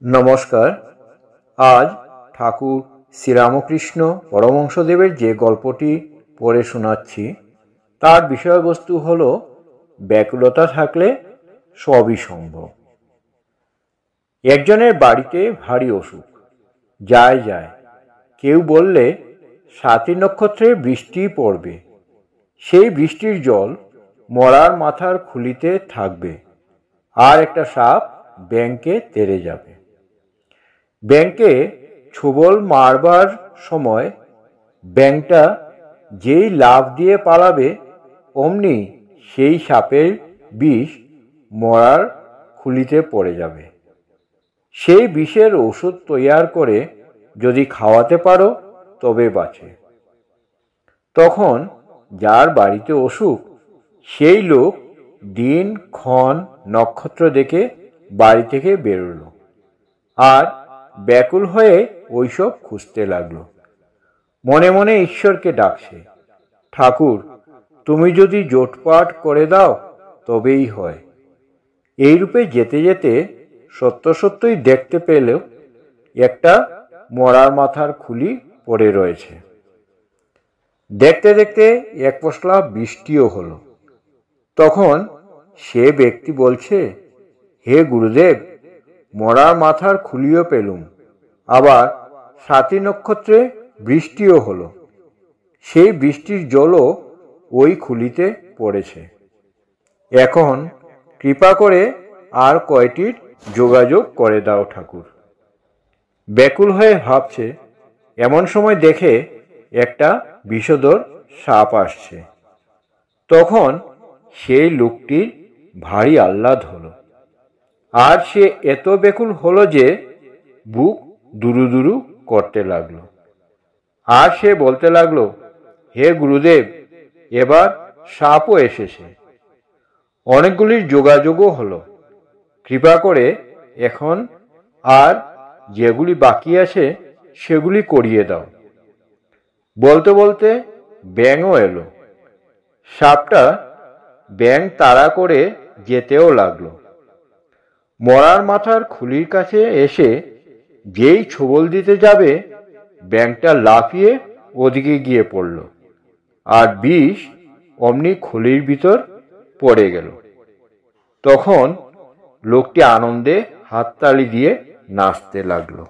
নমস্কার। আজ ঠাকুর শ্রীরামকৃষ্ণ পরমহংসদেবের যে গল্পটি পড়ে শোনাচ্ছি তার বিষয়বস্তু হল ব্যাকুলতা থাকলে সবই সম্ভব। একজনের বাড়িতে ভারী অসুখ, যায় যায়। কেউ বললে সাতী নক্ষত্রে বৃষ্টি পড়বে, সেই বৃষ্টির জল মরার মাথার খুলিতে থাকবে, আর একটা সাপ ব্যাঙকে তেড়ে যাবে। ব্যাঙকে ছোবল মারবার সময় ব্যাঙটা যেই লাফ দিয়ে পালাবে, অমনি সেই সাপের বিষ মরার খুলিতে পড়ে যাবে। সেই বিষের ওষুধ তৈয়ার করে যদি খাওয়াতে পারো তবে বাঁচে। তখন যার বাড়িতে অসুখ সেই লোক দিন ক্ষণ নক্ষত্র দেখে বাড়ি থেকে বেরোলো, আর ব্যাকুল হয়ে ওইসব খুঁজতে লাগলো। মনে মনে ঈশ্বরকে ডাকছে, ঠাকুর তুমি যদি জোটপাট করে দাও তবেই হয়। এইরূপে যেতে যেতে সত্য সত্যই দেখতে পেল একটা মরার মাথার খুলি পড়ে রয়েছে। দেখতে দেখতে এক পশলা বৃষ্টিও হলো। তখন সে ব্যক্তি বলছে, হে গুরুদেব, মরার মাথার খুলিও পেলুম, আবার সাতী নক্ষত্রে বৃষ্টিও হলো। সেই বৃষ্টির জলও ওই খুলিতে পড়েছে। এখন কৃপা করে আর কয়টির যোগাযোগ করে দাও ঠাকুর। ব্যাকুল হয়ে ভাবছে, এমন সময় দেখে একটা বিষধর সাপ আসছে। তখন সেই লোকটির ভারী আহ্লাদ হলো, আর সে এত ব্যাকুল হলো যে বুক দুরু দুরু করতে লাগলো। আর সে বলতে লাগলো, হে গুরুদেব, এবার সাপও এসেছে, অনেকগুলির যোগাযোগও হলো। কৃপা করে এখন আর যেগুলি বাকি আছে সেগুলি করিয়ে দাও। বলতে বলতে ব্যাঙও এলো। সাপটা ব্যাঙ তাড়া করে যেতেও লাগলো। মরার মাথার খুলির কাছে এসে যেই ছোবল দিতে যাবে, ব্যাঙটা লাফিয়ে ওদিকে গিয়ে পড়ল, আর বিষ অমনি খুলির ভিতর পড়ে গেল। তখন লোকটি আনন্দে হাততালি দিয়ে নাচতে লাগলো।